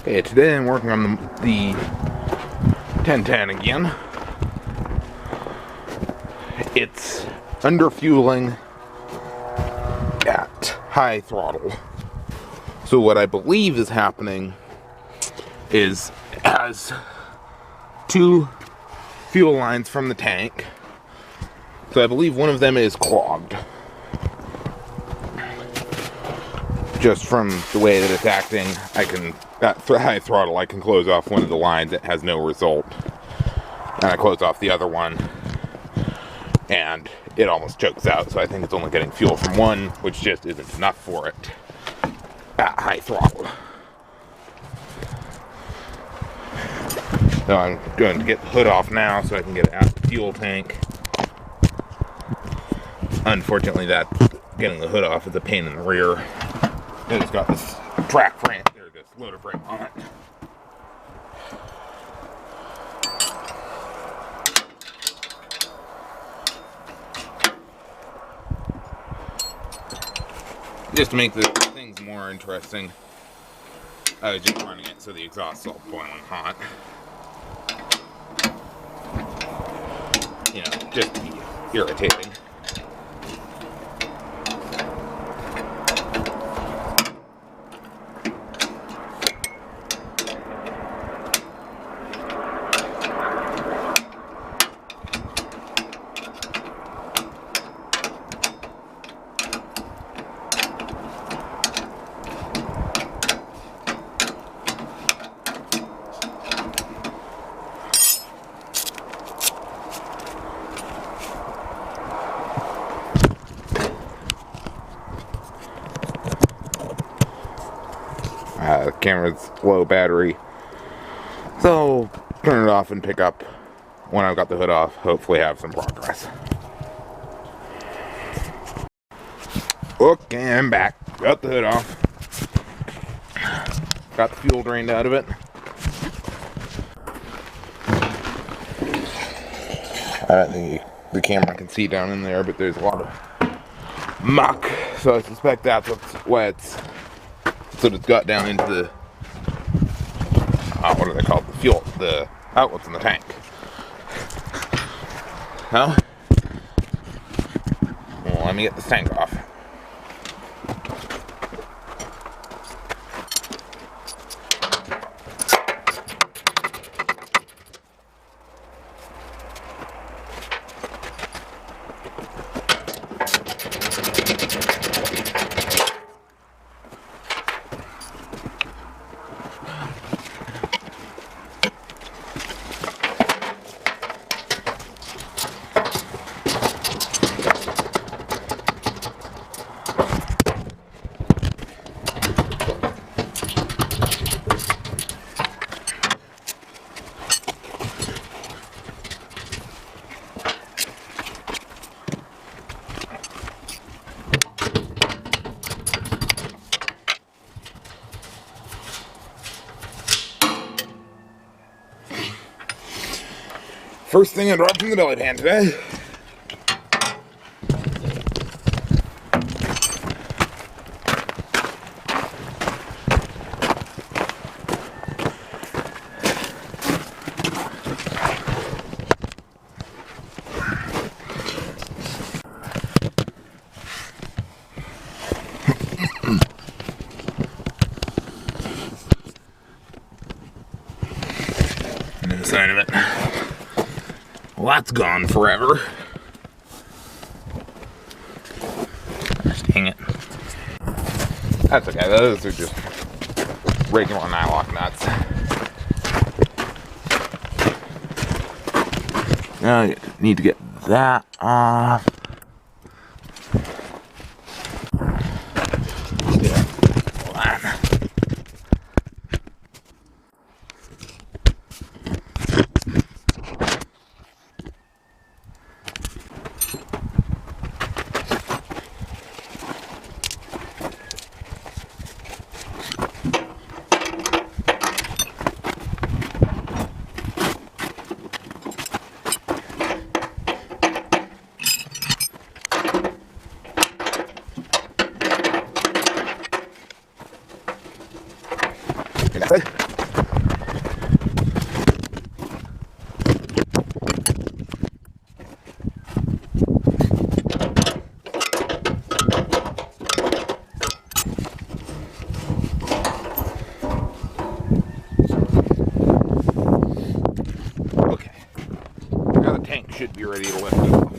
Okay, today I'm working on the 1010 again. It's underfueling at high throttle. So what I believe is happening is it has two fuel lines from the tank. So I believe one of them is clogged. Just from the way that it's acting, at high throttle, I can close off one of the lines that has no result. And I close off the other one, and it almost chokes out. So I think it's only getting fuel from one, which just isn't enough for it at high throttle. So I'm going to get the hood off now so I can get it out of the fuel tank. Unfortunately, getting the hood off is a pain in the rear. It's got this track frame, or this loader frame on it. Just to make the things more interesting, I was just running it so the exhaust is all boiling hot. You know, just to be irritating. The camera's low battery, so turn it off and pick up when I've got the hood off. Hopefully have some progress. Okay, I'm back. Got the hood off. Got the fuel drained out of it. I don't think the camera can see down in there, but there's a lot of muck, so I suspect that's why it's got down into the what are they called? The outlets in the tank. Well, let me get this tank off. First thing I dropped in the belly pan today. No sign of it. Well, that's gone forever. Dang it. That's okay, those are just regular nylock nuts. Now I need to get that off. That's it. should be ready to lift it off.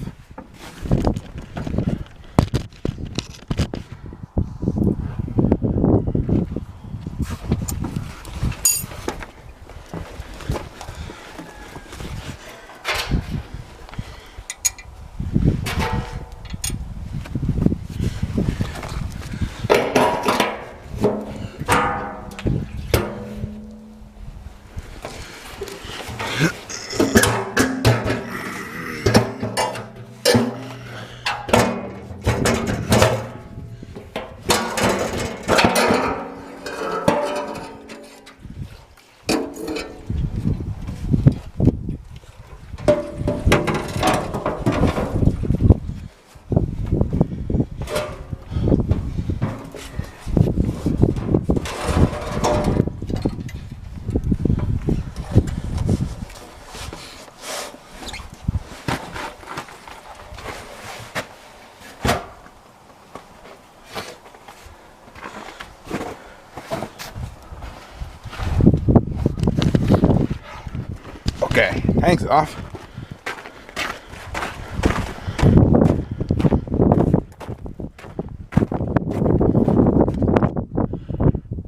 Okay, tank's off.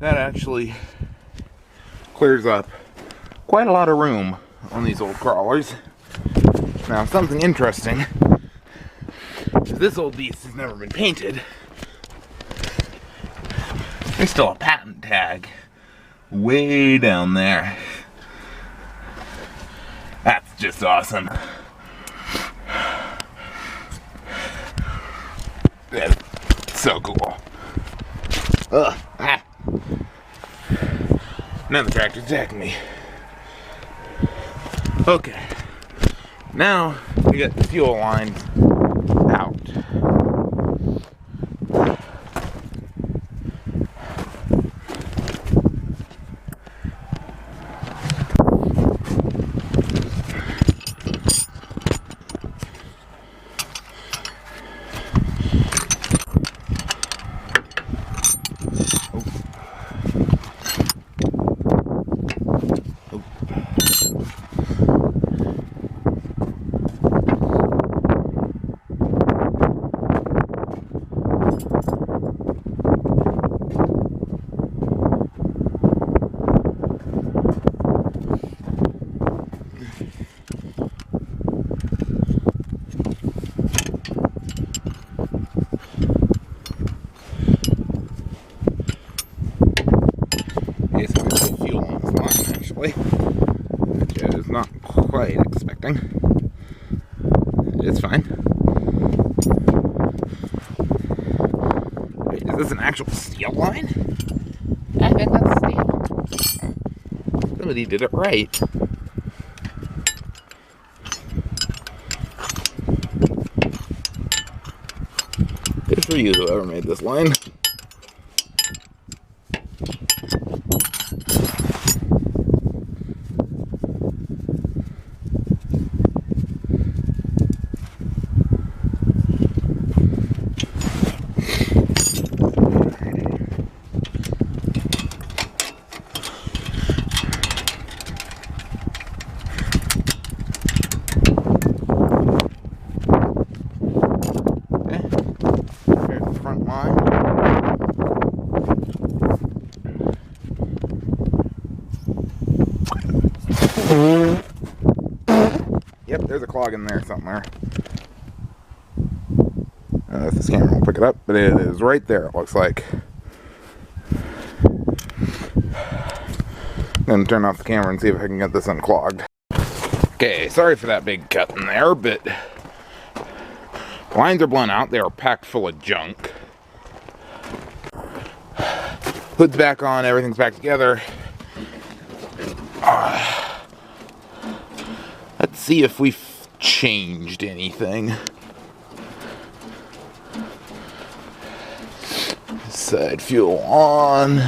That actually clears up quite a lot of room on these old crawlers. Now, something interesting is this old beast has never been painted. There's still a patent tag way down there. That's just awesome. That's so cool. Ugh. Ah. Now the tractor's attacking me. Okay. Now we got the fuel line out. Which I was not quite expecting. It's fine. Wait, is this an actual steel line? I think that's steel. Somebody did it right. Good for you, whoever made this line. Yep, there's a clog in there somewhere. I don't know if this camera will pick it up, but it is right there, it looks like. I'm going to turn off the camera and see if I can get this unclogged. Okay, sorry for that big cut in there, but lines are blown out. They are packed full of junk. Hood's back on, everything's back together. Let's see if we've changed anything. Side fuel on.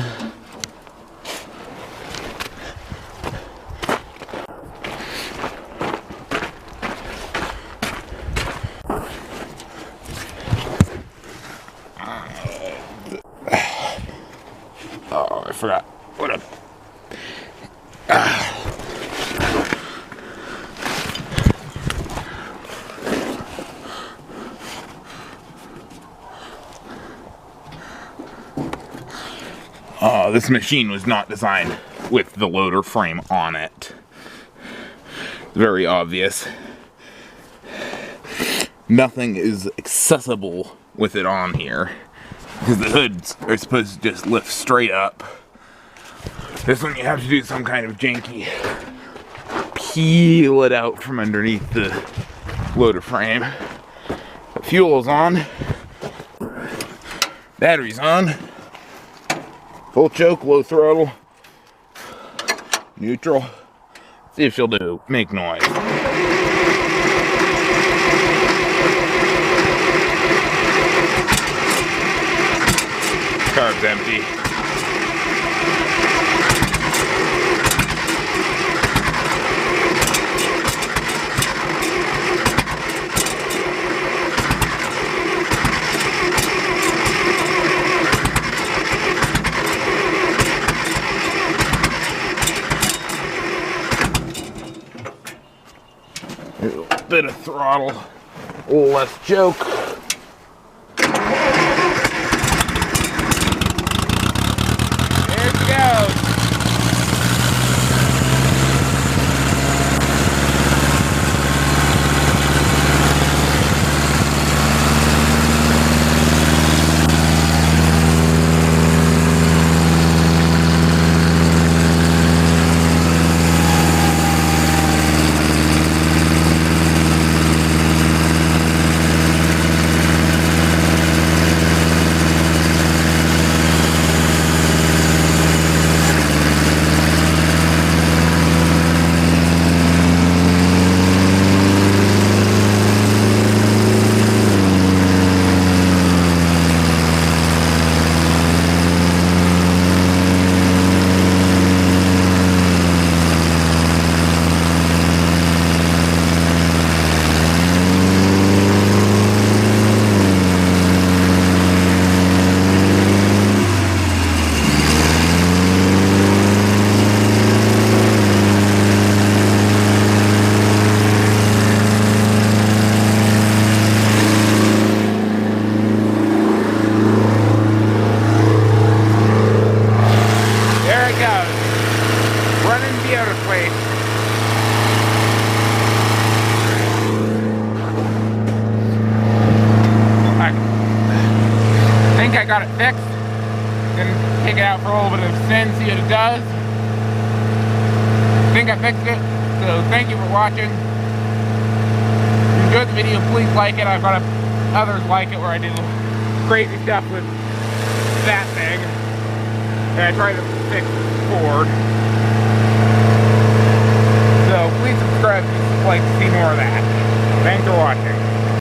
Oh, I forgot. What a... This machine was not designed with the loader frame on it. Very obvious. Nothing is accessible with it on here, because the hoods are supposed to just lift straight up. This one you have to do some kind of janky peel it out from underneath the loader frame. The fuel's on. Battery's on. Full choke, low throttle. Neutral. See if she'll make noise. Carb's empty. A little bit of throttle, a little less choke. There it goes. I got it fixed. Gonna take it out for a little bit of spin, see what it does. I think I fixed it. So thank you for watching. If you enjoyed the video, please like it. I've got others like it where I do crazy stuff with that thing. And I try to fix Ford. So please subscribe if you'd like to see more of that. Thanks for watching.